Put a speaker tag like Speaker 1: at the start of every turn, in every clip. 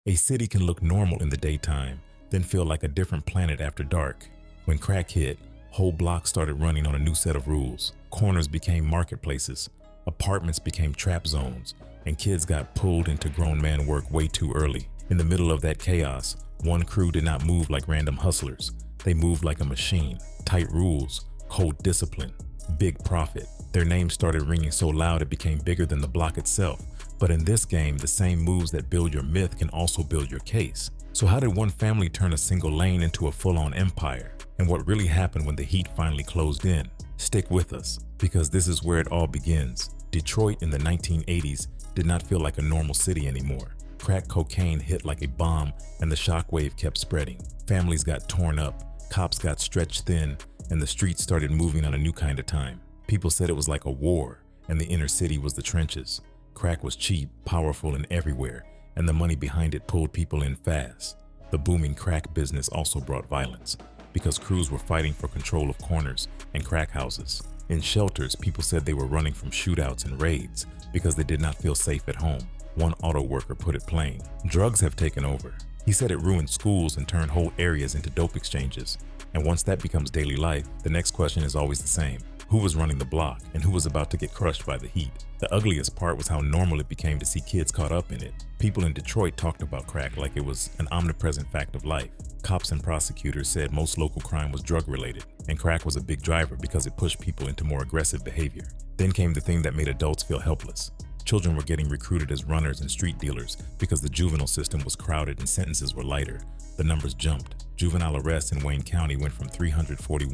Speaker 1: A city can look normal in the daytime, then feel like a different planet after dark. When crack hit, whole blocks started running on a new set of rules. Corners became marketplaces, apartments became trap zones, and kids got pulled into grown man work way too early. In the middle of that chaos, one crew did not move like random hustlers. They moved like a machine. Tight rules, cold discipline, big profit. Their names started ringing so loud it became bigger than the block itself. But in this game, the same moves that build your myth can also build your case. So how did one family turn a single lane into a full-on empire? And what really happened when the heat finally closed in? Stick with us, because this is where it all begins. Detroit in the 1980s did not feel like a normal city anymore. Crack cocaine hit like a bomb, and the shockwave kept spreading. Families got torn up, cops got stretched thin, and the streets started moving on a new kind of time. People said it was like a war, and the inner city was the trenches. Crack was cheap, powerful, and everywhere, and the money behind it pulled people in fast. The booming crack business also brought violence, because crews were fighting for control of corners and crack houses. In shelters, people said they were running from shootouts and raids because they did not feel safe at home. One auto worker put it plain: drugs have taken over. He said it ruined schools and turned whole areas into dope exchanges. And once that becomes daily life, the next question is always the same: who was running the block and who was about to get crushed by the heat? The ugliest part was how normal it became to see kids caught up in it. People in Detroit talked about crack like it was an omnipresent fact of life. Cops and prosecutors said most local crime was drug-related, and crack was a big driver because it pushed people into more aggressive behavior. Then came the thing that made adults feel helpless. Children were getting recruited as runners and street dealers because the juvenile system was crowded and sentences were lighter. The numbers jumped. Juvenile arrests in Wayne County went from 341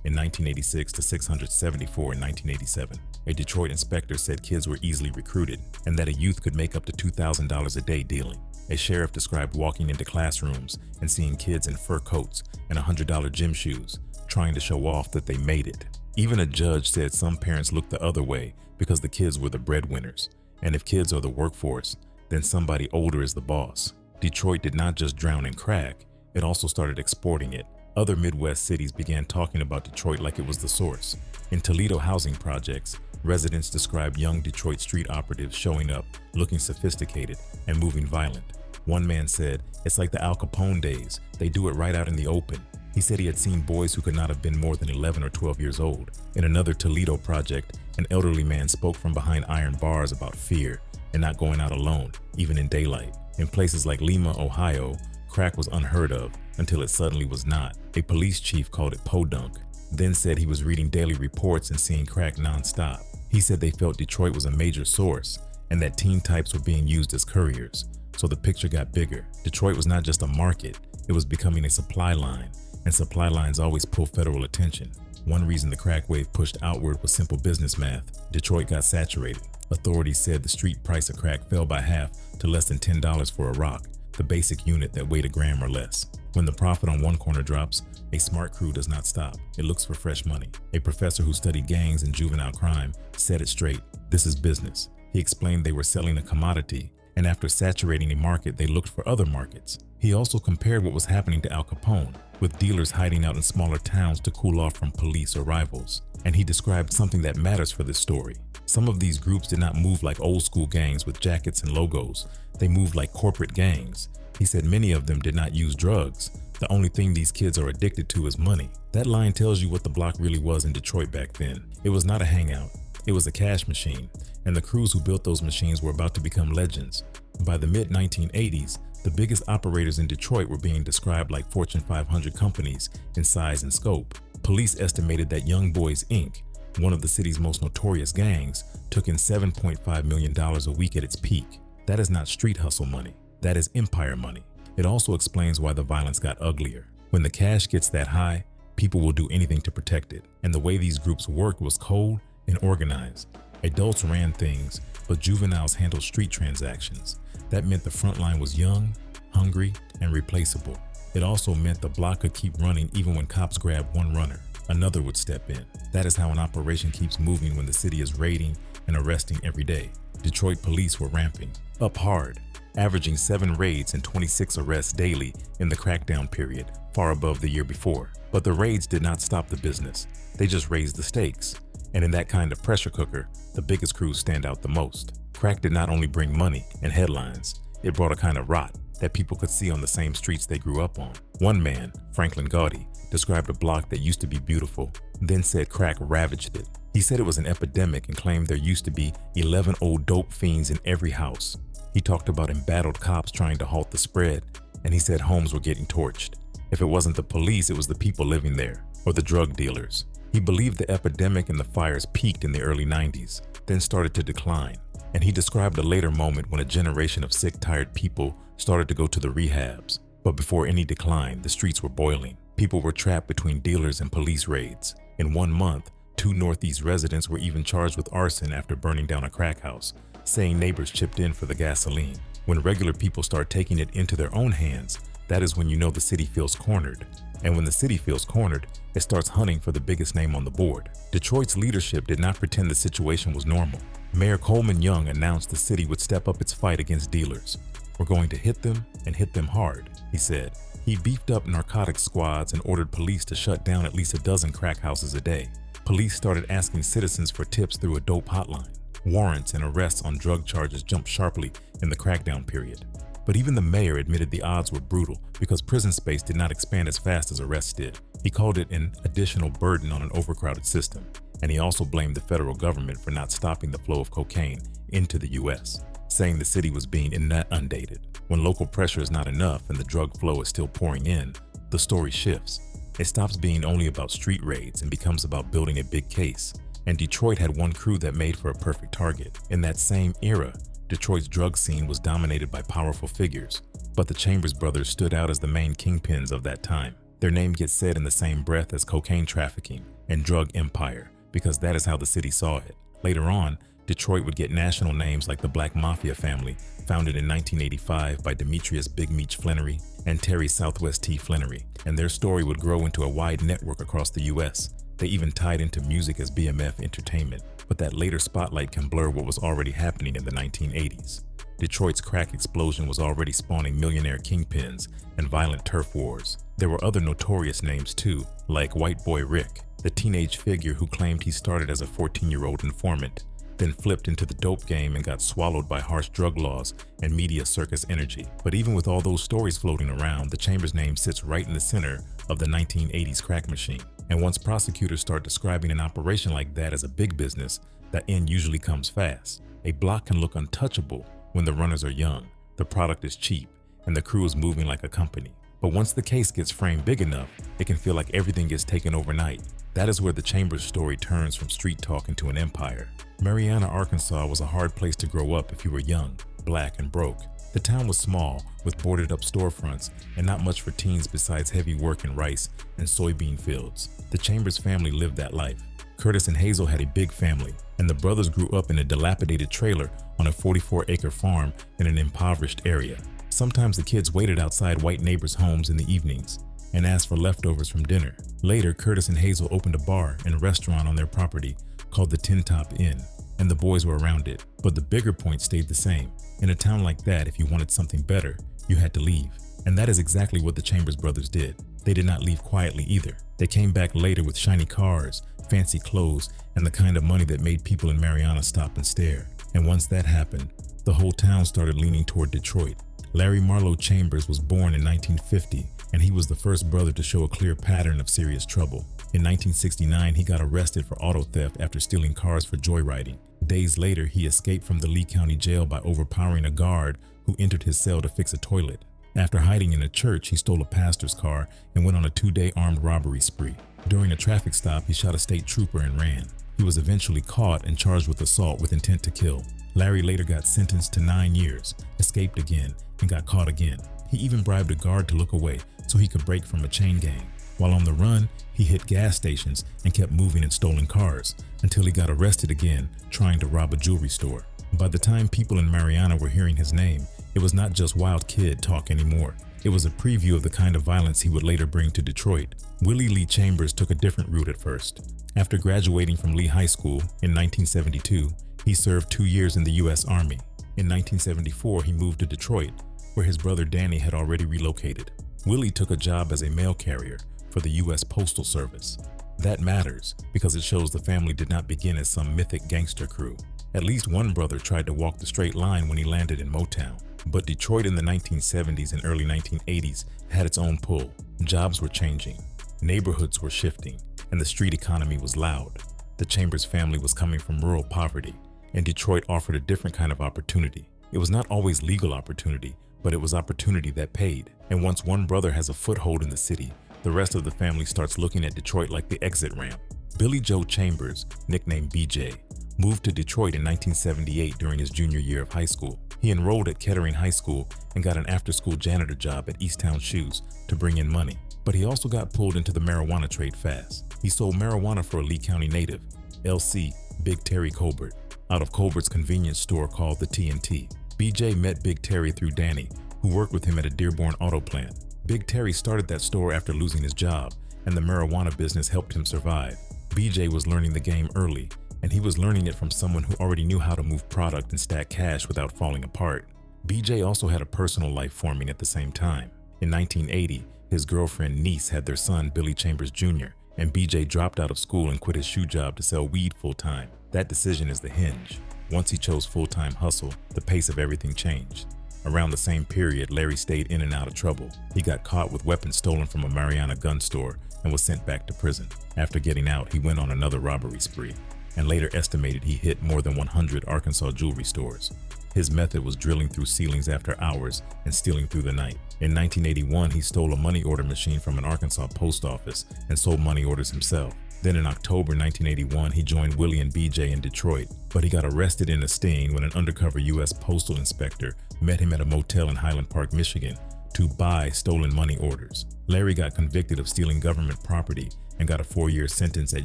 Speaker 1: in 1986 to 674 in 1987. A Detroit inspector said kids were easily recruited and that a youth could make up to $2,000 a day dealing. A sheriff described walking into classrooms and seeing kids in fur coats and $100 gym shoes, trying to show off that they made it. Even a judge said some parents looked the other way because the kids were the breadwinners. And if kids are the workforce, then somebody older is the boss. Detroit did not just drown in crack, it also started exporting it. Other Midwest cities began talking about Detroit like it was the source. In Toledo housing projects, residents described young Detroit street operatives showing up, looking sophisticated and moving violent. One man said, "It's like the Al Capone days. They do it right out in the open." He said he had seen boys who could not have been more than 11 or 12 years old. In another Toledo project, an elderly man spoke from behind iron bars about fear and not going out alone, even in daylight. In places like Lima, Ohio, crack was unheard of until it suddenly was not. A police chief called it podunk, then said he was reading daily reports and seeing crack nonstop. He said they felt Detroit was a major source and that teen types were being used as couriers. So the picture got bigger. Detroit was not just a market, it was becoming a supply line, and supply lines always pull federal attention. One reason the crack wave pushed outward was simple business math. Detroit got saturated. Authorities said the street price of crack fell by half to less than $10 for a rock, the basic unit that weighed a gram or less. When the profit on one corner drops, a smart crew does not stop. It looks for fresh money. A professor who studied gangs and juvenile crime said it straight: this is business. He explained they were selling a commodity, and after saturating a market, they looked for other markets. He also compared what was happening to Al Capone, with dealers hiding out in smaller towns to cool off from police or rivals. And he described something that matters for this story. Some of these groups did not move like old school gangs with jackets and logos. They moved like corporate gangs. He said many of them did not use drugs. The only thing these kids are addicted to is money. That line tells you what the block really was in Detroit back then. It was not a hangout. It was a cash machine, and the crews who built those machines were about to become legends. By the mid-1980s, the biggest operators in Detroit were being described like Fortune 500 companies in size and scope. Police estimated that Young Boys Inc., one of the city's most notorious gangs, took in $7.5 million a week at its peak. That is not street hustle money. That is empire money. It also explains why the violence got uglier. When the cash gets that high, people will do anything to protect it. And the way these groups worked was cold and organized. Adults ran things, but juveniles handled street transactions. That meant the front line was young, hungry, and replaceable. It also meant the block could keep running even when cops grabbed one runner. Another would step in. That is how an operation keeps moving when the city is raiding and arresting every day. Detroit police were ramping up hard, averaging 7 raids and 26 arrests daily in the crackdown period, far above the year before. But the raids did not stop the business. They just raised the stakes. And in that kind of pressure cooker, the biggest crews stand out the most. Crack did not only bring money and headlines, it brought a kind of rot. that people could see on the same streets they grew up on. One man, Franklin Gaudy, described a block that used to be beautiful, then said crack ravaged it. He said it was an epidemic and claimed there used to be 11 old dope fiends in every house. He talked about embattled cops trying to halt the spread, and he said homes were getting torched. If it wasn't the police, it was the people living there, or the drug dealers. He believed the epidemic and the fires peaked in the early 90s, then started to decline. And he described a later moment when a generation of sick, tired people started to go to the rehabs. But before any decline, the streets were boiling. People were trapped between dealers and police raids. In 1 month, 2 Northeast residents were even charged with arson after burning down a crack house, saying neighbors chipped in for the gasoline. When regular people start taking it into their own hands, that is when you know the city feels cornered. And when the city feels cornered, it starts hunting for the biggest name on the board. Detroit's leadership did not pretend the situation was normal. Mayor Coleman Young announced the city would step up its fight against dealers. "We're going to hit them and hit them hard," he said. He beefed up narcotics squads and ordered police to shut down at least a dozen crack houses a day. Police started asking citizens for tips through a dope hotline. Warrants and arrests on drug charges jumped sharply in the crackdown period. But even the mayor admitted the odds were brutal because prison space did not expand as fast as arrests did. He called it an additional burden on an overcrowded system, and he also blamed the federal government for not stopping the flow of cocaine into the U.S., saying the city was being inundated. When local pressure is not enough and the drug flow is still pouring in, the story shifts. It stops being only about street raids and becomes about building a big case. And Detroit had one crew that made for a perfect target. In that same era, Detroit's drug scene was dominated by powerful figures, but the Chambers brothers stood out as the main kingpins of that time. Their name gets said in the same breath as cocaine trafficking and drug empire, because that is how the city saw it. Later on, Detroit would get national names like the Black Mafia family, founded in 1985 by Demetrius Big Meech Flannery and Terry Southwest T. Flannery, and their story would grow into a wide network across the U.S. They even tied into music as BMF Entertainment, but that later spotlight can blur what was already happening in the 1980s. Detroit's crack explosion was already spawning millionaire kingpins and violent turf wars. There were other notorious names too, like White Boy Rick, the teenage figure who claimed he started as a 14-year-old informant, then flipped into the dope game and got swallowed by harsh drug laws and media circus energy. But even with all those stories floating around, the Chambers name sits right in the center of the 1980s crack machine. And once prosecutors start describing an operation like that as a big business, the end usually comes fast. A block can look untouchable when the runners are young, the product is cheap, and the crew is moving like a company. But once the case gets framed big enough, it can feel like everything gets taken overnight. That is where the Chambers story turns from street talk into an empire. Mariana, Arkansas was a hard place to grow up if you were young, black, and broke. The town was small, with boarded up storefronts and not much for teens besides heavy work in rice and soybean fields. The Chambers family lived that life. Curtis and Hazel had a big family, and the brothers grew up in a dilapidated trailer on a 44-acre farm in an impoverished area. Sometimes the kids waited outside white neighbors' homes in the evenings and asked for leftovers from dinner. Later, Curtis and Hazel opened a bar and restaurant on their property called the Tin Top Inn, and the boys were around it. But the bigger point stayed the same. In a town like that, if you wanted something better, you had to leave. And that is exactly what the Chambers brothers did. They did not leave quietly either. They came back later with shiny cars, fancy clothes, and the kind of money that made people in Mariana stop and stare. And once that happened, the whole town started leaning toward Detroit. Larry Marlowe Chambers was born in 1950, and he was the first brother to show a clear pattern of serious trouble. In 1969, he got arrested for auto theft after stealing cars for joyriding. Days later, he escaped from the Lee County Jail by overpowering a guard who entered his cell to fix a toilet. After hiding in a church, he stole a pastor's car and went on a 2-day armed robbery spree. During a traffic stop, he shot a state trooper and ran. He was eventually caught and charged with assault with intent to kill. Larry later got sentenced to 9 years, escaped again, and got caught again. He even bribed a guard to look away so he could break from a chain gang. While on the run, he hit gas stations and kept moving in stolen cars until he got arrested again trying to rob a jewelry store. By the time people in Mariana were hearing his name, it was not just wild kid talk anymore. It was a preview of the kind of violence he would later bring to Detroit. Willie Lee Chambers took a different route at first. After graduating from Lee High School in 1972, he served 2 years in the U.S. Army. In 1974, he moved to Detroit, where his brother Danny had already relocated. Willie took a job as a mail carrier for the U.S. Postal Service. That matters because it shows the family did not begin as some mythic gangster crew. At least one brother tried to walk the straight line when he landed in Motown. But Detroit in the 1970s and early 1980s had its own pull. Jobs were changing, neighborhoods were shifting, and the street economy was loud. The Chambers family was coming from rural poverty, and Detroit offered a different kind of opportunity. It was not always legal opportunity, but it was opportunity that paid. And once one brother has a foothold in the city, the rest of the family starts looking at Detroit like the exit ramp. Billy Joe Chambers, nicknamed BJ, moved to Detroit in 1978 during his junior year of high school. He enrolled at Kettering High School and got an after-school janitor job at Easttown Shoes to bring in money. But he also got pulled into the marijuana trade fast. He sold marijuana for a Lee County native, LC Big Terry Colbert, out of Colbert's convenience store called the TNT. BJ met Big Terry through Danny, who worked with him at a Dearborn auto plant. Big Terry started that store after losing his job, and the marijuana business helped him survive. BJ was learning the game early, and he was learning it from someone who already knew how to move product and stack cash without falling apart. BJ also had a personal life forming at the same time. In 1980, his girlfriend niece had their son Billy Chambers Jr., and BJ dropped out of school and quit his shoe job to sell weed full-time. That decision is the hinge. Once he chose full-time hustle, the pace of everything changed. Around the same period, Larry stayed in and out of trouble. He got caught with weapons stolen from a Mariana gun store and was sent back to prison. After getting out, he went on another robbery spree, and later estimated he hit more than 100 Arkansas jewelry stores. His method was drilling through ceilings after hours and stealing through the night. In 1981, he stole a money order machine from an Arkansas post office and sold money orders himself. Then in October 1981, he joined Willie and BJ in Detroit, but he got arrested in a sting when an undercover U.S. postal inspector met him at a motel in Highland Park, Michigan, to buy stolen money orders. Larry got convicted of stealing government property and got a 4-year sentence at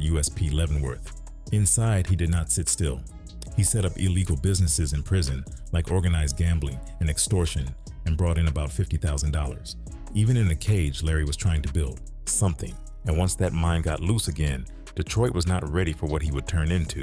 Speaker 1: USP Leavenworth. Inside, he did not sit still. He set up illegal businesses in prison, like organized gambling and extortion, and brought in about $50,000. Even in a cage, Larry was trying to build something. And once that mind got loose again, Detroit was not ready for what he would turn into.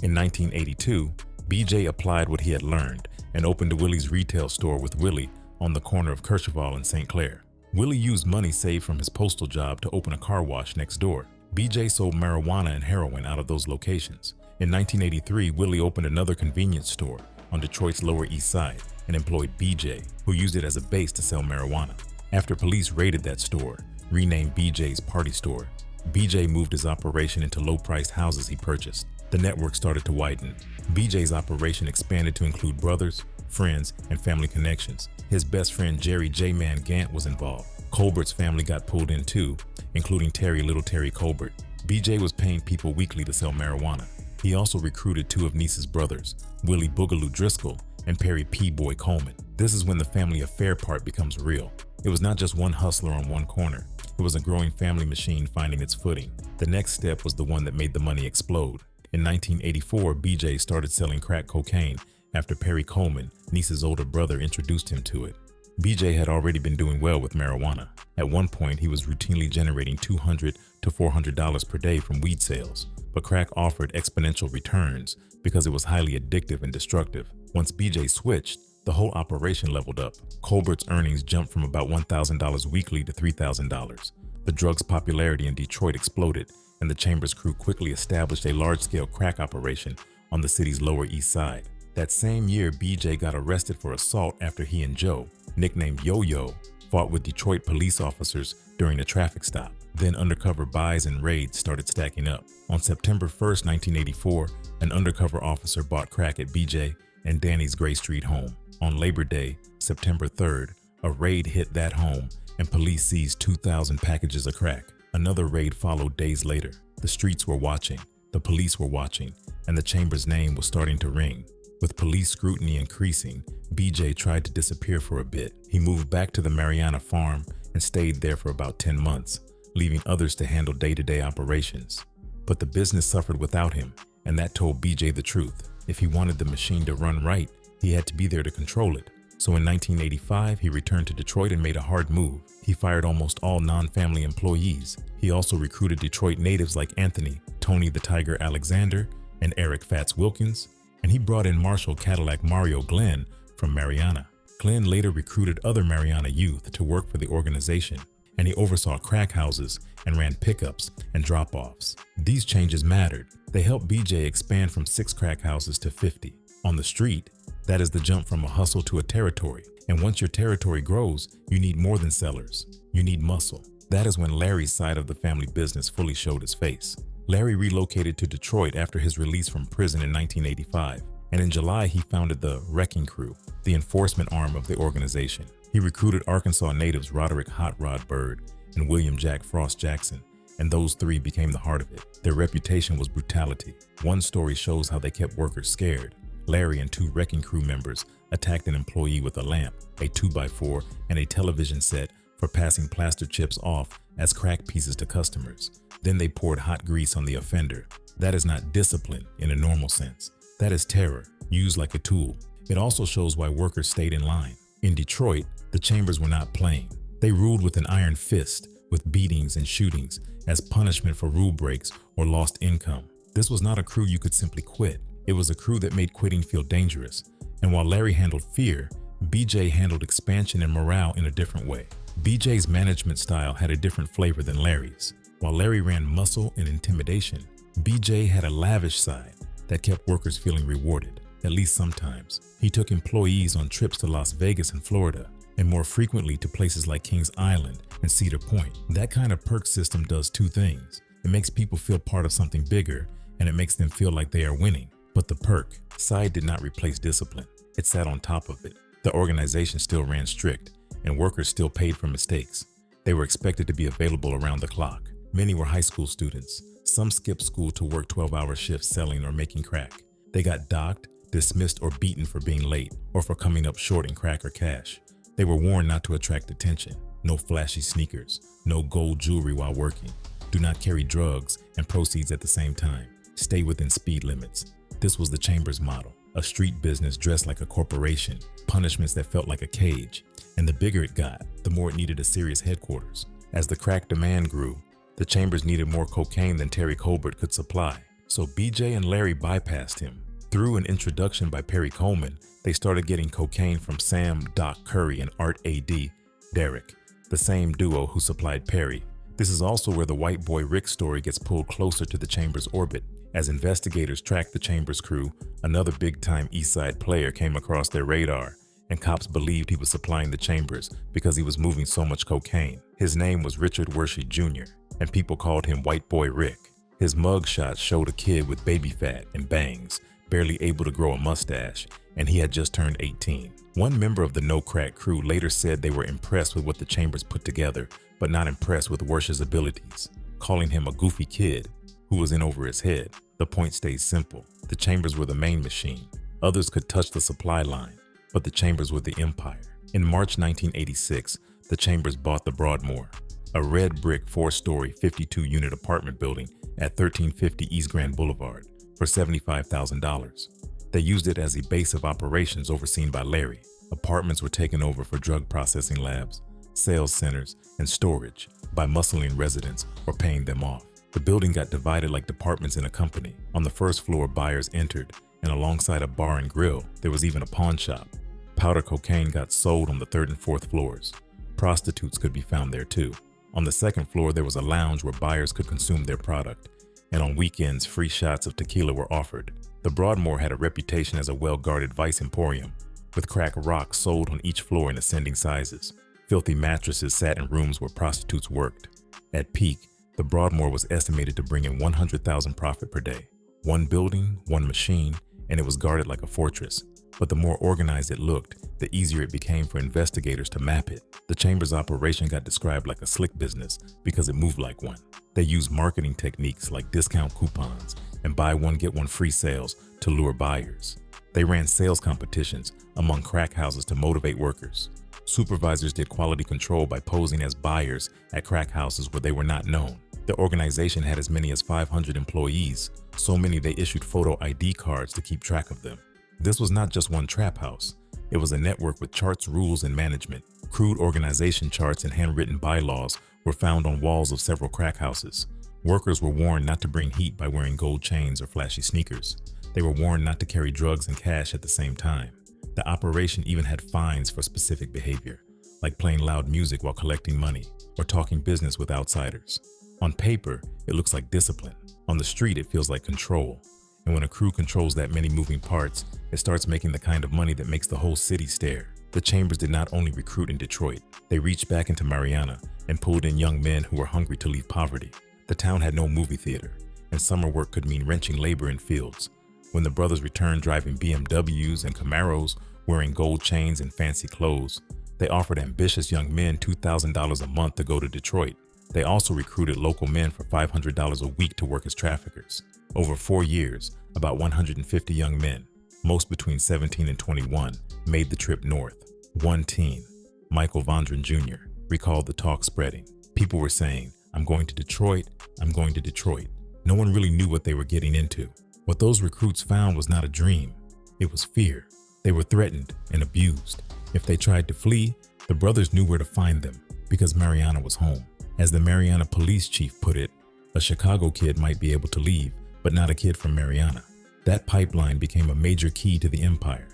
Speaker 1: In 1982, BJ applied what he had learned and opened a Willie's retail store with Willie on the corner of Kercheval and St. Clair. Willie used money saved from his postal job to open a car wash next door. BJ sold marijuana and heroin out of those locations. In 1983, Willie opened another convenience store on Detroit's Lower East Side and employed BJ, who used it as a base to sell marijuana. After police raided that store, renamed BJ's Party Store, BJ moved his operation into low-priced houses he purchased. The network started to widen. BJ's operation expanded to include brothers, friends, and family connections. His best friend Jerry J-Man Gant was involved. Colbert's family got pulled in too, including Little Terry Colbert. BJ was paying people weekly to sell marijuana. He also recruited 2 of Niece's brothers, Willie Boogaloo Driscoll and Perry P. Boy Coleman. This is when the family affair part becomes real. It was not just one hustler on one corner. It was a growing family machine finding its footing. The next step was the one that made the money explode. In 1984, BJ started selling crack cocaine after Perry Coleman, Niece's older brother, introduced him to it. BJ had already been doing well with marijuana. At one point, he was routinely generating $200 to $400 per day from weed sales. But crack offered exponential returns because it was highly addictive and destructive. Once BJ switched, the whole operation leveled up. Colbert's earnings jumped from about $1,000 weekly to $3,000. The drug's popularity in Detroit exploded, and the Chambers crew quickly established a large-scale crack operation on the city's Lower East Side. That same year, BJ got arrested for assault after he and Joe, nicknamed Yo-Yo, fought with Detroit police officers during a traffic stop. Then undercover buys and raids started stacking up. On September 1st, 1984, an undercover officer bought crack at BJ and Danny's Gray Street home. On Labor Day, September 3rd, a raid hit that home and police seized 2,000 packages of crack. Another raid followed days later. The streets were watching, the police were watching, and the Chambers' name was starting to ring. With police scrutiny increasing, BJ tried to disappear for a bit. He moved back to the Mariana farm and stayed there for about 10 months, leaving others to handle day-to-day operations. But the business suffered without him, and that told BJ the truth. If he wanted the machine to run right, he had to be there to control it. So in 1985, he returned to Detroit and made a hard move. He fired almost all non-family employees. He also recruited Detroit natives like Anthony, Tony the Tiger Alexander, and Eric Fats Wilkins, and he brought in Marshall Cadillac Mario Glenn from Mariana. Glenn later recruited other Mariana youth to work for the organization, and he oversaw crack houses and ran pickups and drop-offs. These changes mattered. They helped BJ expand from 6 crack houses to 50. On the street, that is the jump from a hustle to a territory. And once your territory grows, you need more than sellers. You need muscle. That is when Larry's side of the family business fully showed its face. Larry relocated to Detroit after his release from prison in 1985, and in July he founded the Wrecking Crew, the enforcement arm of the organization. He recruited Arkansas natives Roderick Hot Rod Bird and William Jack Frost Jackson, and those 3 became the heart of it. Their reputation was brutality. One story shows how they kept workers scared. Larry and 2 Wrecking Crew members attacked an employee with a lamp, a 2x4, and a television set for passing plaster chips off as crack pieces to customers. Then they poured hot grease on the offender. That is not discipline in a normal sense. That is terror, used like a tool. It also shows why workers stayed in line. In Detroit, the chambers were not playing. They ruled with an iron fist, with beatings and shootings as punishment for rule breaks or lost income. This was not a crew you could simply quit. It was a crew that made quitting feel dangerous. And while Larry handled fear, BJ handled expansion and morale in a different way. BJ's management style had a different flavor than Larry's. While Larry ran muscle and intimidation, BJ had a lavish side that kept workers feeling rewarded, at least sometimes. He took employees on trips to Las Vegas and Florida, and more frequently to places like Kings Island and Cedar Point. That kind of perk system does 2 things. It makes people feel part of something bigger, and it makes them feel like they are winning. But the perk side did not replace discipline. It sat on top of it. The organization still ran strict, and workers still paid for mistakes. They were expected to be available around the clock. Many were high school students. Some skipped school to work 12-hour shifts selling or making crack. They got docked, dismissed, or beaten for being late or for coming up short in crack or cash. They were warned not to attract attention. No flashy sneakers, no gold jewelry while working. Do not carry drugs and proceeds at the same time. Stay within speed limits. This was the Chambers model, a street business dressed like a corporation, punishments that felt like a cage. And the bigger it got, the more it needed a serious headquarters. As the crack demand grew, the Chambers needed more cocaine than Terry Colbert could supply. So BJ and Larry bypassed him. Through an introduction by Perry Coleman, they started getting cocaine from Sam Doc Curry and Art A.D. Derrick, the same duo who supplied Perry. This is also where the white boy Rick story gets pulled closer to the Chambers' orbit. As investigators tracked the Chambers crew, another big-time East Side player came across their radar, and cops believed he was supplying the Chambers because he was moving so much cocaine. His name was Richard Worshey Jr., and people called him White Boy Rick. His mugshot showed a kid with baby fat and bangs, barely able to grow a mustache, and he had just turned 18. One member of the No Crack crew later said they were impressed with what the Chambers put together, but not impressed with Worshey's abilities, calling him a goofy kid who was in over his head. The point stays simple. The Chambers were the main machine. Others could touch the supply line, but the Chambers were the empire. In March 1986, the Chambers bought the Broadmore, a red brick 4-story 52-unit apartment building at 1350 East Grand Boulevard, for $75,000. They used it as a base of operations overseen by Larry. Apartments were taken over for drug processing labs, sales centers, and storage by muscling residents or paying them off. The building got divided like departments in a company. On the first floor, buyers entered, and alongside a bar and grill, there was even a pawn shop. Powder cocaine got sold on the 3rd and 4th floors. Prostitutes could be found there too. On the 2nd floor, there was a lounge where buyers could consume their product, and on weekends, free shots of tequila were offered. The Broadmoor had a reputation as a well-guarded vice emporium, with crack rocks sold on each floor in ascending sizes. Filthy mattresses sat in rooms where prostitutes worked. At peak, the Broadmoor was estimated to bring in $100,000 profit per day. One building, one machine, and it was guarded like a fortress. But the more organized it looked, the easier it became for investigators to map it. The Chambers operation got described like a slick business because it moved like one. They used marketing techniques like discount coupons and buy one get one free sales to lure buyers. They ran sales competitions among crack houses to motivate workers. Supervisors did quality control by posing as buyers at crack houses where they were not known. The organization had as many as 500 employees, so many they issued photo ID cards to keep track of them. This was not just one trap house. It was a network with charts, rules, and management. Crude organization charts and handwritten bylaws were found on walls of several crack houses. Workers were warned not to bring heat by wearing gold chains or flashy sneakers. They were warned not to carry drugs and cash at the same time. The operation even had fines for specific behavior. like playing loud music while collecting money or talking business with outsiders. On paper, it looks like discipline. On the street, it feels like control. And when a crew controls that many moving parts, it starts making the kind of money that makes the whole city stare. The Chambers did not only recruit in Detroit, they reached back into Mariana and pulled in young men who were hungry to leave poverty. The town had no movie theater, and summer work could mean wrenching labor in fields. When the brothers returned driving BMWs and Camaros, wearing gold chains and fancy clothes, they offered ambitious young men $2,000 a month to go to Detroit. They also recruited local men for $500 a week to work as traffickers. Over 4 years, about 150 young men, most between 17 and 21, made the trip north. One teen, Michael Vondran Jr., recalled the talk spreading. People were saying, "I'm going to Detroit, I'm going to Detroit." No one really knew what they were getting into. What those recruits found was not a dream. It was fear. They were threatened and abused. If they tried to flee, the brothers knew where to find them because Mariana was home. As the Mariana police chief put it, a Chicago kid might be able to leave, but not a kid from Mariana. That pipeline became a major key to the empire,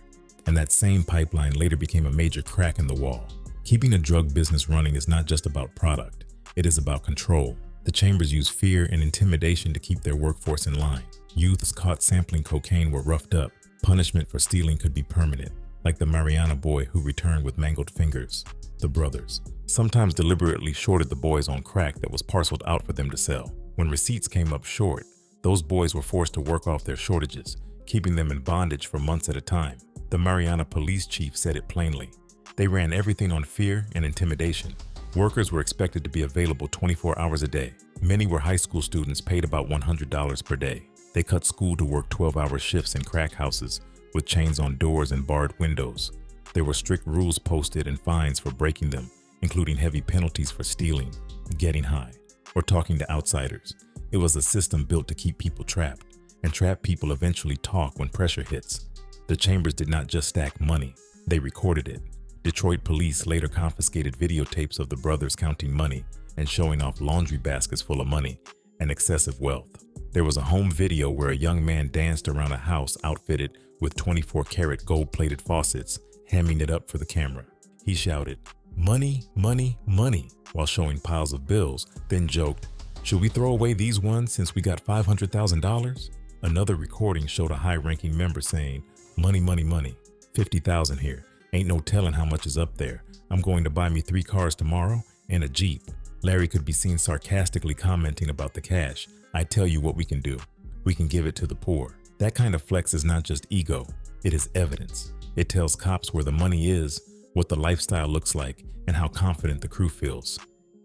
Speaker 1: and that same pipeline later became a major crack in the wall. Keeping a drug business running is not just about product, it is about control. The Chambers used fear and intimidation to keep their workforce in line. Youths caught sampling cocaine were roughed up. Punishment for stealing could be permanent, like the Mariana boy who returned with mangled fingers. The brothers sometimes deliberately shorted the boys on crack that was parceled out for them to sell. When receipts came up short, those boys were forced to work off their shortages, keeping them in bondage for months at a time. The Mariana police chief said it plainly. They ran everything on fear and intimidation. Workers were expected to be available 24 hours a day. Many were high school students paid about $100 per day. They cut school to work 12-hour shifts in crack houses with chains on doors and barred windows. There were strict rules posted and fines for breaking them, including heavy penalties for stealing, getting high, or talking to outsiders. It was a system built to keep people trapped, and trapped people eventually talk when pressure hits. The Chambers did not just stack money, they recorded it. Detroit police later confiscated videotapes of the brothers counting money and showing off laundry baskets full of money and excessive wealth. There was a home video where a young man danced around a house outfitted with 24-karat gold-plated faucets, hamming it up for the camera. He shouted, "Money, money, money," while showing piles of bills, then joked, "Should we throw away these ones since we got $500,000? Another recording showed a high-ranking member saying, "Money, money, money, 50,000 here. Ain't no telling how much is up there. I'm going to buy me 3 cars tomorrow and a Jeep." Larry could be seen sarcastically commenting about the cash. "I tell you what we can do. We can give it to the poor." That kind of flex is not just ego, it is evidence. It tells cops where the money is, what the lifestyle looks like, and how confident the crew feels.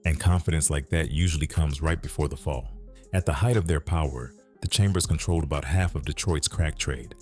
Speaker 1: And confidence like that usually comes right before the fall. At the height of their power, the Chambers controlled about half of Detroit's crack trade.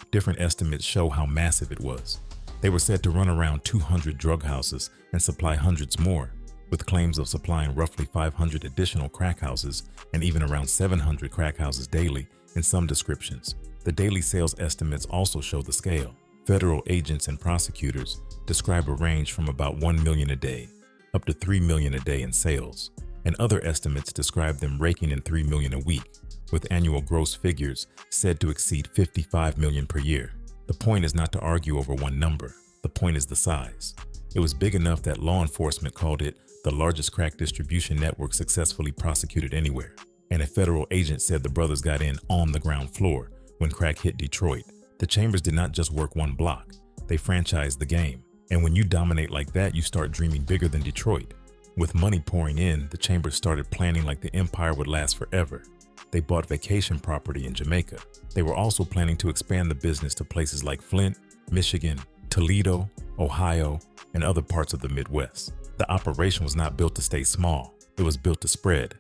Speaker 1: Different estimates show how massive it was. They were said to run around 200 drug houses and supply hundreds more, with claims of supplying roughly 500 additional crack houses and even around 700 crack houses daily in some descriptions. The daily sales estimates also show the scale. Federal agents and prosecutors describe a range from about 1 million a day up to 3 million a day in sales, and other estimates describe them raking in 3 million a week, with annual gross figures said to exceed 55 million per year. The point is not to argue over one number. The point is the size. It was big enough that law enforcement called it the largest crack distribution network successfully prosecuted anywhere. And a federal agent said the brothers got in on the ground floor when crack hit Detroit. The Chambers did not just work one block. They franchised the game. And when you dominate like that, you start dreaming bigger than Detroit. With money pouring in, the Chambers started planning like the empire would last forever. They bought vacation property in Jamaica. They were also planning to expand the business to places like Flint, Michigan, Toledo, Ohio, and other parts of the Midwest. The operation was not built to stay small. It was built to spread.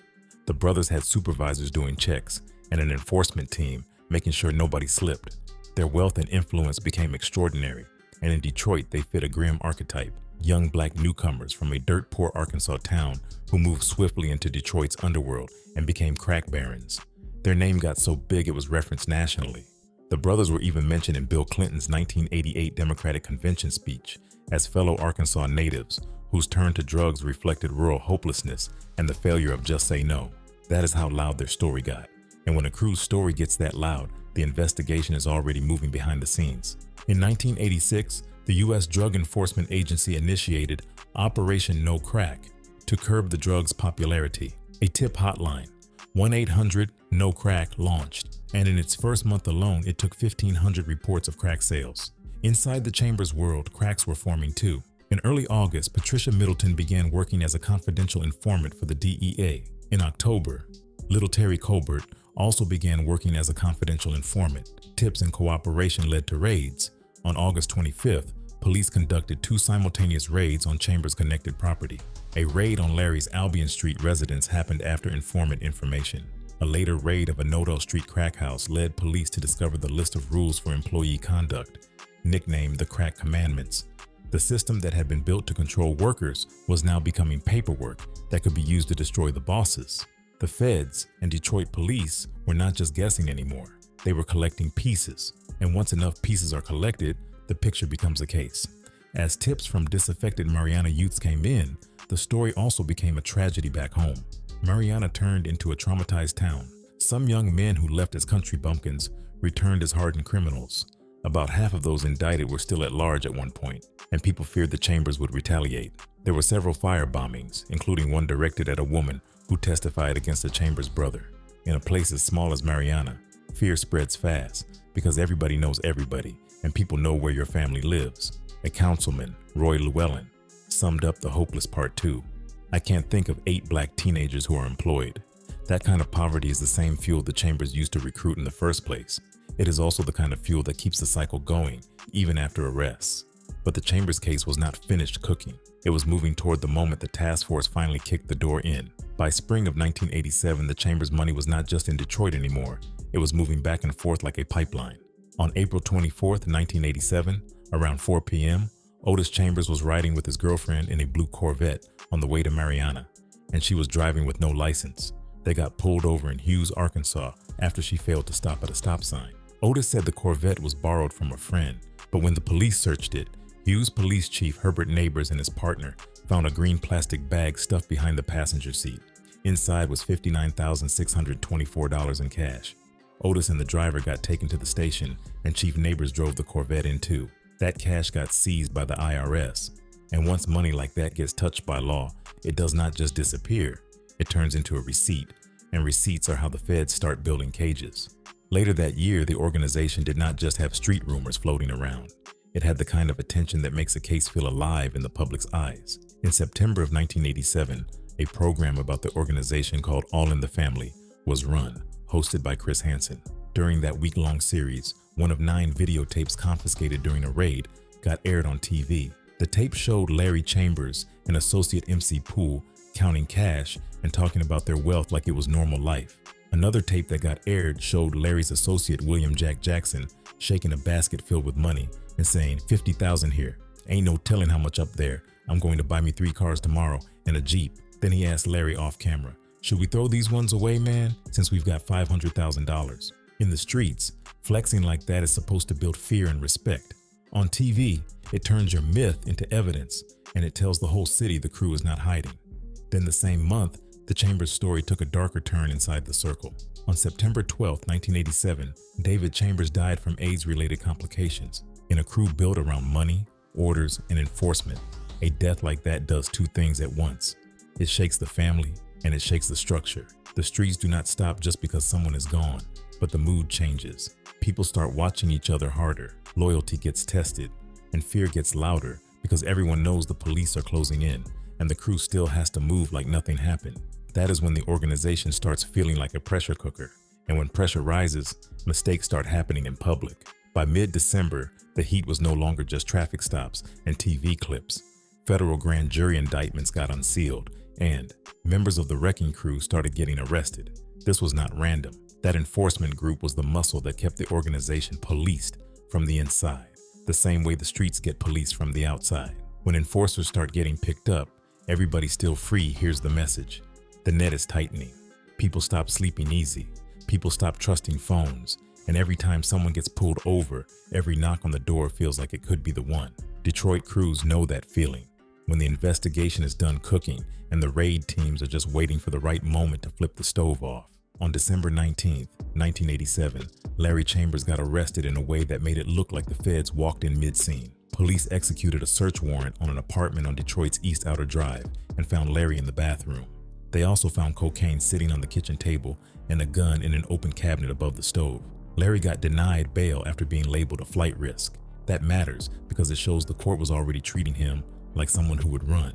Speaker 1: The brothers had supervisors doing checks and an enforcement team making sure nobody slipped. Their wealth and influence became extraordinary, and in Detroit they fit a grim archetype. Young black newcomers from a dirt-poor Arkansas town who moved swiftly into Detroit's underworld and became crack barons. Their name got so big it was referenced nationally. The brothers were even mentioned in Bill Clinton's 1988 Democratic Convention speech as fellow Arkansas natives whose turn to drugs reflected rural hopelessness and the failure of just say no. That is how loud their story got. And when a crew's story gets that loud, the investigation is already moving behind the scenes. In 1986, the U.S. Drug Enforcement Agency initiated Operation No Crack, to curb the drug's popularity. A tip hotline, 1-800-NO-CRACK, launched, and in its first month alone, it took 1,500 reports of crack sales. Inside the Chambers world, cracks were forming too. In early August, Patricia Middleton began working as a confidential informant for the DEA. In October, little Terry Colbert also began working as a confidential informant. Tips and cooperation led to raids. On August 25th, police conducted 2 simultaneous raids on Chambers-connected property. A raid on Larry's Albion Street residence happened after informant information. A later raid of a Nodell Street crack house led police to discover the list of rules for employee conduct, nicknamed the Crack Commandments. The system that had been built to control workers was now becoming paperwork that could be used to destroy the bosses. The feds and Detroit police were not just guessing anymore. They were collecting pieces, and once enough pieces are collected, the picture becomes a case. As tips from disaffected Mariana youths came in, the story also became a tragedy back home. Mariana turned into a traumatized town. Some young men who left as country bumpkins returned as hardened criminals. About half of those indicted were still at large at one point, and people feared the Chambers would retaliate. There were several fire bombings, including one directed at a woman who testified against the Chambers' brother. In a place as small as Mariana, fear spreads fast because everybody knows everybody, and people know where your family lives. A councilman, Roy Llewellyn, summed up the hopeless part too. I can't think of 8 black teenagers who are employed. That kind of poverty is the same fuel the Chambers used to recruit in the first place. It is also the kind of fuel that keeps the cycle going, even after arrests. But the Chambers case was not finished cooking. It was moving toward the moment the task force finally kicked the door in. By spring of 1987, the Chambers money was not just in Detroit anymore. It was moving back and forth like a pipeline. On April 24th, 1987, around 4 p.m., Otis Chambers was riding with his girlfriend in a blue Corvette on the way to Mariana, and she was driving with no license. They got pulled over in Hughes, Arkansas, after she failed to stop at a stop sign. Otis said the Corvette was borrowed from a friend, but when the police searched it, Hughes Police Chief Herbert Neighbors and his partner found a green plastic bag stuffed behind the passenger seat. Inside was $59,624 in cash. Otis and the driver got taken to the station, and Chief Neighbors drove the Corvette in too. That cash got seized by the IRS, and once money like that gets touched by law, it does not just disappear, it turns into a receipt, and receipts are how the feds start building cages. Later that year, the organization did not just have street rumors floating around. It had the kind of attention that makes a case feel alive in the public's eyes. In September of 1987, a program about the organization called All in the Family was run, hosted by Chris Hansen. During that week-long series, one of 9 videotapes confiscated during a raid got aired on TV. The tape showed Larry Chambers and associate MC Poole counting cash and talking about their wealth like it was normal life. Another tape that got aired showed Larry's associate William Jack Jackson shaking a basket filled with money and saying, "50,000 here. Ain't no telling how much up there. I'm going to buy me 3 cars tomorrow and a Jeep." Then he asked Larry off camera, "Should we throw these ones away, man, since we've got $500,000? In the streets, flexing like that is supposed to build fear and respect. On TV, it turns your myth into evidence, and it tells the whole city the crew is not hiding. Then the same month, the Chambers story took a darker turn inside the circle. On September 12, 1987, David Chambers died from AIDS-related complications. In a crew built around money, orders, and enforcement, a death like that does 2 things at once. It shakes the family, and it shakes the structure. The streets do not stop just because someone is gone, but the mood changes. People start watching each other harder, loyalty gets tested, and fear gets louder because everyone knows the police are closing in, and the crew still has to move like nothing happened. That is when the organization starts feeling like a pressure cooker, and when pressure rises, mistakes start happening in public. By mid-December, the heat was no longer just traffic stops and TV clips. Federal grand jury indictments got unsealed, and members of the wrecking crew started getting arrested. This was not random. That enforcement group was the muscle that kept the organization policed from the inside, the same way the streets get policed from the outside. When enforcers start getting picked up, everybody still free hears the message. The net is tightening. People stop sleeping easy. People stop trusting phones. And every time someone gets pulled over, every knock on the door feels like it could be the one. Detroit crews know that feeling. When the investigation is done cooking and the raid teams are just waiting for the right moment to flip the stove off. On December 19, 1987, Larry Chambers got arrested in a way that made it look like the feds walked in mid-scene. Police executed a search warrant on an apartment on Detroit's East Outer Drive and found Larry in the bathroom. They also found cocaine sitting on the kitchen table and a gun in an open cabinet above the stove. Larry got denied bail after being labeled a flight risk. That matters because it shows the court was already treating him like someone who would run,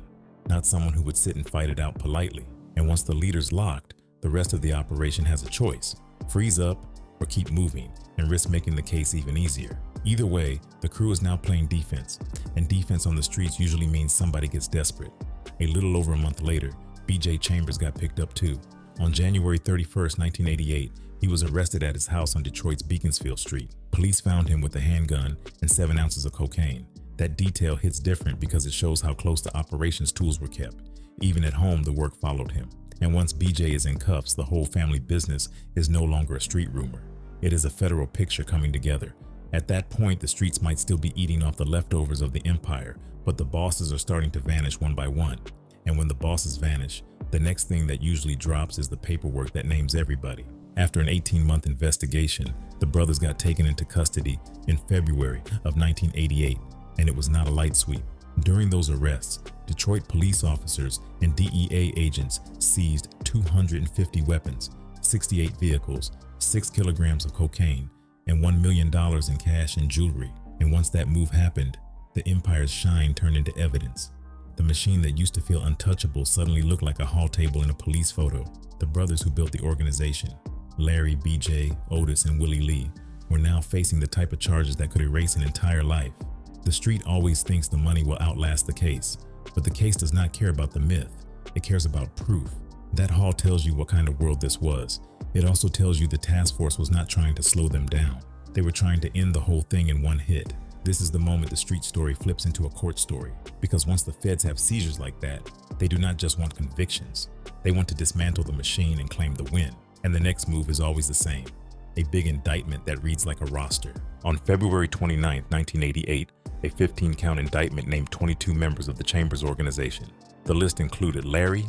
Speaker 1: not someone who would sit and fight it out politely. And once the leader's locked, the rest of the operation has a choice: freeze up or keep moving and risk making the case even easier. Either way, the crew is now playing defense, and defense on the streets usually means somebody gets desperate. A little over a month later, B.J. Chambers got picked up too. On January 31st, 1988, he was arrested at his house on Detroit's Beaconsfield Street. Police found him with a handgun and 7 ounces of cocaine. That detail hits different because it shows how close the operations tools were kept. Even at home, the work followed him. And once BJ is in cuffs, the whole family business is no longer a street rumor. It is a federal picture coming together. At that point, the streets might still be eating off the leftovers of the empire, but the bosses are starting to vanish one by one. And when the bosses vanish, the next thing that usually drops is the paperwork that names everybody. After an 18-month investigation, the brothers got taken into custody in February of 1988, and it was not a light sweep. During those arrests, Detroit police officers and DEA agents seized 250 weapons, 68 vehicles, 6 kilograms of cocaine, and $1 million in cash and jewelry. And once that move happened, the empire's shine turned into evidence. The machine that used to feel untouchable suddenly looked like a hall table in a police photo. The brothers who built the organization, Larry, BJ, Otis, and Willie Lee, were now facing the type of charges that could erase an entire life. The street always thinks the money will outlast the case, but the case does not care about the myth. It cares about proof. That hall tells you what kind of world this was. It also tells you the task force was not trying to slow them down. They were trying to end the whole thing in one hit. This is the moment the street story flips into a court story, because once the feds have seizures like that, they do not just want convictions. They want to dismantle the machine and claim the win. And the next move is always the same: a big indictment that reads like a roster. On February 29, 1988, a 15-count indictment named 22 members of the Chambers organization. The list included Larry,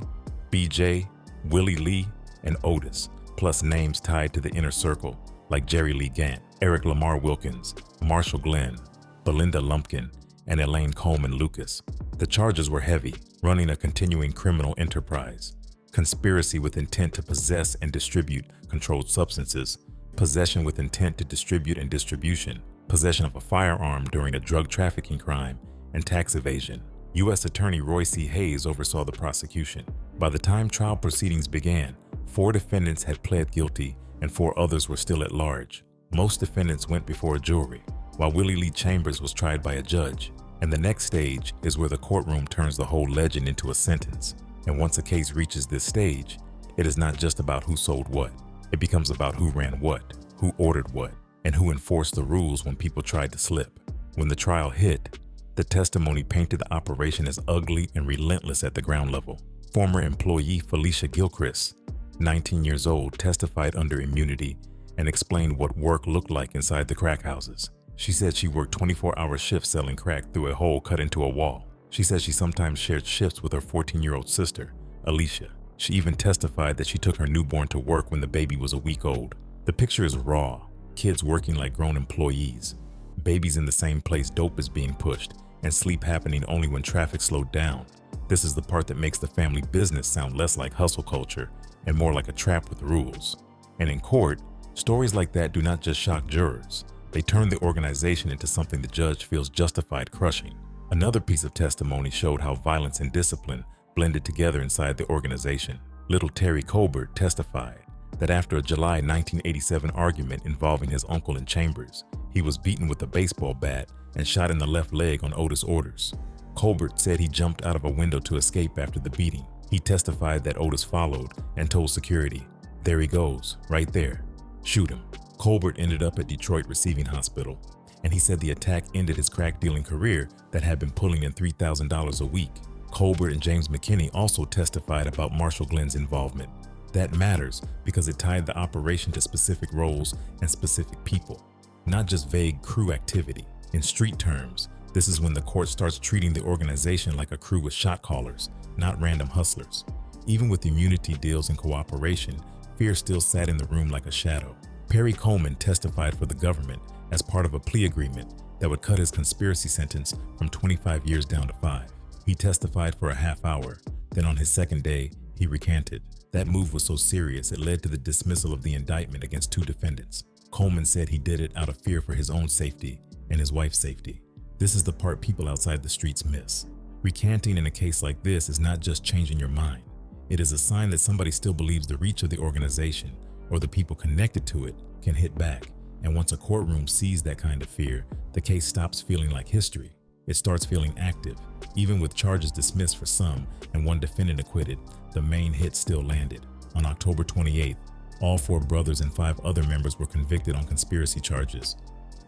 Speaker 1: BJ, Willie Lee, and Otis, plus names tied to the inner circle like Jerry Lee Gant, Eric Lamar Wilkins, Marshall Glenn, Belinda Lumpkin, and Elaine Coleman Lucas. The charges were heavy: running a continuing criminal enterprise, conspiracy with intent to possess and distribute controlled substances, possession with intent to distribute and distribution, possession of a firearm during a drug trafficking crime, and tax evasion. U.S. Attorney Roy C. Hayes oversaw the prosecution. By the time trial proceedings began, 4 defendants had pled guilty and 4 others were still at large. Most defendants went before a jury, while Willie Lee Chambers was tried by a judge. And the next stage is where the courtroom turns the whole legend into a sentence. And once a case reaches this stage, it is not just about who sold what. It becomes about who ran what, who ordered what, and who enforced the rules when people tried to slip. When the trial hit, the testimony painted the operation as ugly and relentless at the ground level. Former employee Felicia Gilchrist, 19 years old, testified under immunity and explained what work looked like inside the crack houses. She said she worked 24-hour shifts selling crack through a hole cut into a wall. She said she sometimes shared shifts with her 14-year-old sister, Alicia. She even testified that she took her newborn to work when the baby was a week old. The picture is raw: kids working like grown employees, babies in the same place dope is being pushed, and sleep happening only when traffic slowed down. This is the part that makes the family business sound less like hustle culture and more like a trap with rules. And in court, stories like that do not just shock jurors. They turn the organization into something the judge feels justified crushing. Another piece of testimony showed how violence and discipline blended together inside the organization. Little Terry Colbert testified that after a July 1987 argument involving his uncle in Chambers, he was beaten with a baseball bat and shot in the left leg on Otis' orders. Colbert said he jumped out of a window to escape after the beating. He testified that Otis followed and told security, "There he goes, right there. Shoot him." Colbert ended up at Detroit Receiving Hospital, and he said the attack ended his crack dealing career that had been pulling in $3,000 a week. Colbert and James McKinney also testified about Marshall Glenn's involvement. That matters because it tied the operation to specific roles and specific people, not just vague crew activity. In street terms, this is when the court starts treating the organization like a crew with shot callers, not random hustlers. Even with immunity deals and cooperation, fear still sat in the room like a shadow. Perry Coleman testified for the government as part of a plea agreement that would cut his conspiracy sentence from 25 years down to 5. He testified for a half hour, then on his second day, he recanted. That move was so serious it led to the dismissal of the indictment against 2 defendants. Coleman said he did it out of fear for his own safety and his wife's safety. This is the part people outside the streets miss. Recanting in a case like this is not just changing your mind. It is a sign that somebody still believes the reach of the organization or the people connected to it can hit back. And once a courtroom sees that kind of fear, the case stops feeling like history. It starts feeling active. Even with charges dismissed for some and 1 defendant acquitted, the main hit still landed. On October 28th, all 4 brothers and 5 other members were convicted on conspiracy charges.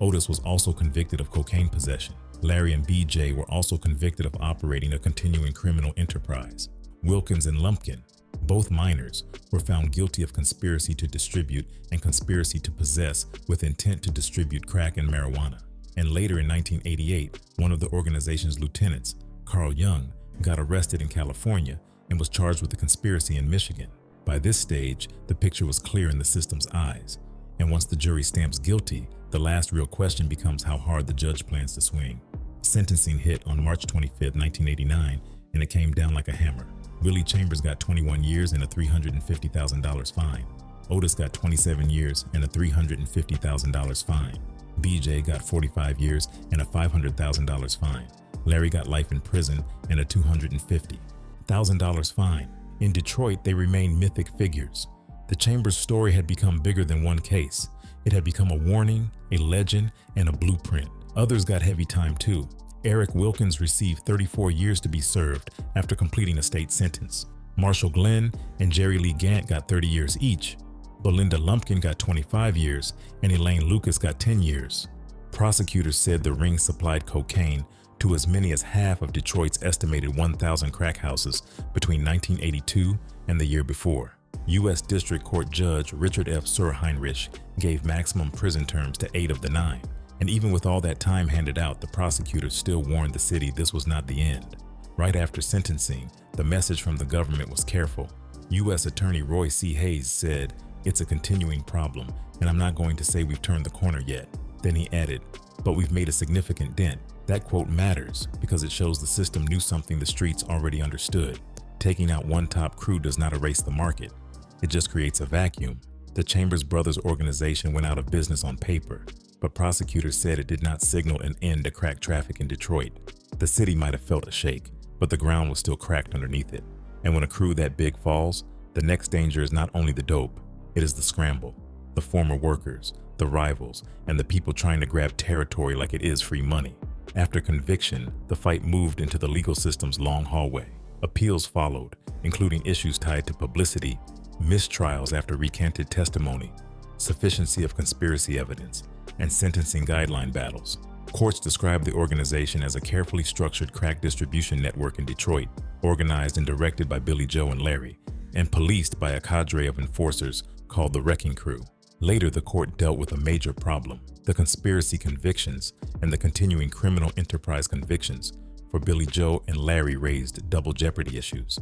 Speaker 1: Otis was also convicted of cocaine possession. Larry and BJ were also convicted of operating a continuing criminal enterprise. Wilkins and Lumpkin, both minors, were found guilty of conspiracy to distribute and conspiracy to possess with intent to distribute crack and marijuana. And later in 1988, one of the organization's lieutenants, Carl Young, got arrested in California and was charged with a conspiracy in Michigan. By this stage, the picture was clear in the system's eyes. And once the jury stamps guilty, the last real question becomes how hard the judge plans to swing. Sentencing hit on March 25, 1989, and it came down like a hammer. Willie Chambers got 21 years and a $350,000 fine. Otis got 27 years and a $350,000 fine. BJ got 45 years and a $500,000 fine. Larry got life in prison and a $250,000 fine. In Detroit, they remained mythic figures. The Chambers story had become bigger than one case. It had become a warning, a legend, and a blueprint. Others got heavy time too. Eric Wilkins received 34 years to be served after completing a state sentence. Marshall Glenn and Jerry Lee Gant got 30 years each. Belinda Lumpkin got 25 years and Elaine Lucas got 10 years. Prosecutors said the ring supplied cocaine to as many as half of Detroit's estimated 1,000 crack houses between 1982 and the year before. U.S. District Court Judge Richard F. Surheinrich gave maximum prison terms to 8 of the 9. And even with all that time handed out, the prosecutors still warned the city this was not the end. Right after sentencing, the message from the government was careful. U.S. Attorney Roy C. Hayes said, "It's a continuing problem, and I'm not going to say we've turned the corner yet." Then he added, "But we've made a significant dent." That quote matters because it shows the system knew something the streets already understood. Taking out one top crew does not erase the market. It just creates a vacuum. The Chambers Brothers organization went out of business on paper, but prosecutors said it did not signal an end to crack traffic in Detroit. The city might have felt a shake, but the ground was still cracked underneath it. And when a crew that big falls, the next danger is not only the dope, it is the scramble, the former workers, the rivals, and the people trying to grab territory like it is free money. After conviction, the fight moved into the legal system's long hallway. Appeals followed, including issues tied to publicity, mistrials after recanted testimony, sufficiency of conspiracy evidence, and sentencing guideline battles. Courts described the organization as a carefully structured crack distribution network in Detroit, organized and directed by Billy Joe and Larry, and policed by a cadre of enforcers called the Wrecking Crew. Later, the court dealt with a major problem: the conspiracy convictions and the continuing criminal enterprise convictions. For Billy Joe and Larry raised double jeopardy issues,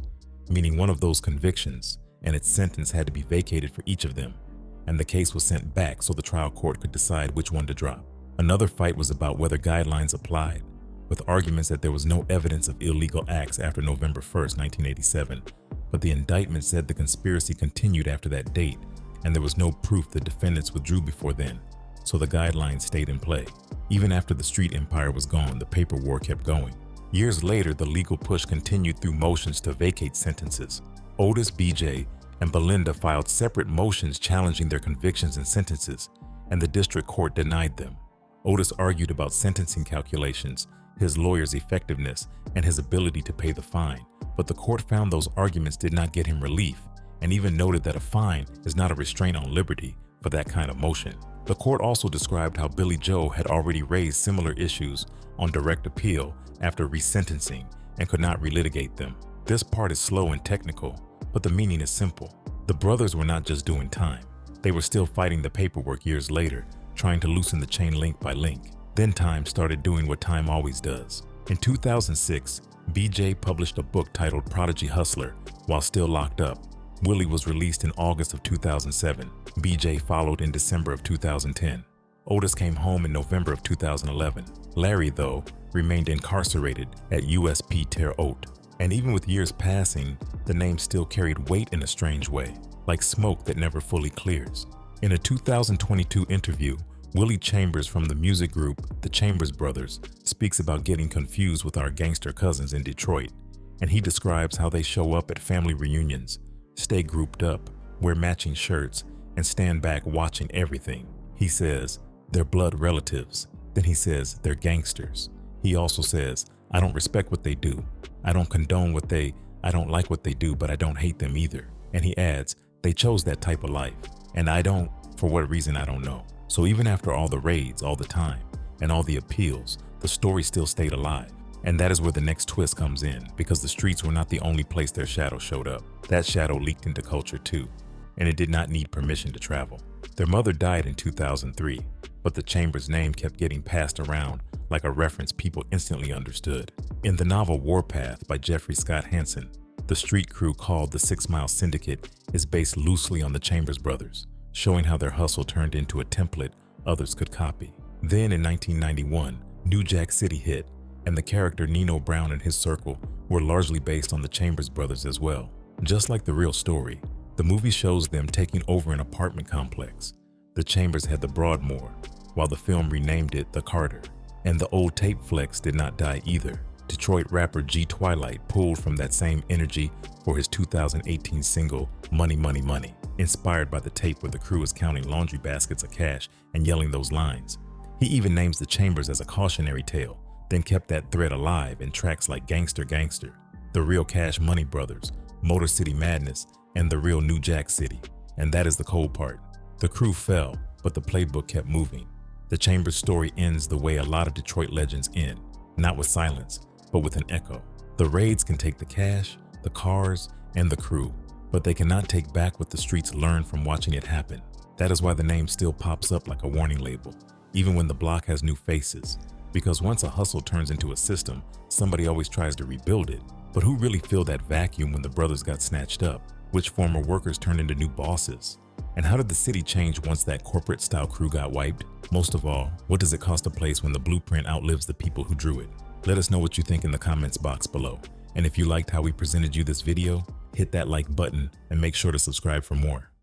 Speaker 1: meaning one of those convictions and its sentence had to be vacated for each of them, and the case was sent back so the trial court could decide which one to drop. Another fight was about whether guidelines applied, with arguments that there was no evidence of illegal acts after November 1st, 1987, but the indictment said the conspiracy continued after that date, and there was no proof the defendants withdrew before then, so the guidelines stayed in play. Even after the street empire was gone, the paper war kept going. Years later, the legal push continued through motions to vacate sentences. Otis, BJ, and Belinda filed separate motions challenging their convictions and sentences, and the district court denied them. Otis argued about sentencing calculations, his lawyer's effectiveness, and his ability to pay the fine, but the court found those arguments did not get him relief, and even noted that a fine is not a restraint on liberty for that kind of motion. The court also described how Billy Joe had already raised similar issues on direct appeal after resentencing and could not relitigate them. This part is slow and technical, but the meaning is simple. The brothers were not just doing time. They were still fighting the paperwork years later, trying to loosen the chain link by link. Then time started doing what time always does. In 2006, BJ published a book titled Prodigy Hustler while still locked up. Willie was released in August of 2007. BJ followed in December of 2010. Otis came home in November of 2011. Larry, though, remained incarcerated at USP Terre Haute. And even with years passing, the name still carried weight in a strange way, like smoke that never fully clears. In a 2022 interview, Willie Chambers from the music group The Chambers Brothers speaks about getting confused with our gangster cousins in Detroit, and he describes how they show up at family reunions, stay grouped up, wear matching shirts, and stand back watching everything. He says, they're blood relatives. Then he says, they're gangsters. He also says, I don't respect what they do. I don't condone I don't like what they do, but I don't hate them either. And he adds, they chose that type of life. And I don't, for what reason, I don't know. So even after all the raids, all the time, and all the appeals, the story still stayed alive. And that is where the next twist comes in, because the streets were not the only place their shadow showed up. That shadow leaked into culture too, and it did not need permission to travel. Their mother died in 2003, but the Chambers name kept getting passed around like a reference people instantly understood. In the novel Warpath by Jeffrey Scott Hansen, the street crew called the 6 Mile Syndicate is based loosely on the Chambers brothers, showing how their hustle turned into a template others could copy. Then in 1991, New Jack City hit, and the character Nino Brown and his circle were largely based on the Chambers brothers as well. Just like the real story, the movie shows them taking over an apartment complex. The Chambers had the Broadmore, while the film renamed it the Carter. And the old tape flex did not die either. Detroit rapper G Twilight pulled from that same energy for his 2018 single, Money, Money, Money, inspired by the tape where the crew is counting laundry baskets of cash and yelling those lines. He even names the Chambers as a cautionary tale, then kept that thread alive in tracks like Gangster Gangster, The Real Cash Money Brothers, Motor City Madness, and The Real New Jack City. And that is the cold part. The crew fell, but the playbook kept moving. The Chambers story ends the way a lot of Detroit legends end, not with silence, but with an echo. The raids can take the cash, the cars, and the crew, but they cannot take back what the streets learned from watching it happen. That is why the name still pops up like a warning label, even when the block has new faces. Because once a hustle turns into a system, somebody always tries to rebuild it. But who really filled that vacuum when the brothers got snatched up? Which former workers turned into new bosses? And how did the city change once that corporate-style crew got wiped? Most of all, what does it cost a place when the blueprint outlives the people who drew it? Let us know what you think in the comments box below. And if you liked how we presented you this video, hit that like button and make sure to subscribe for more.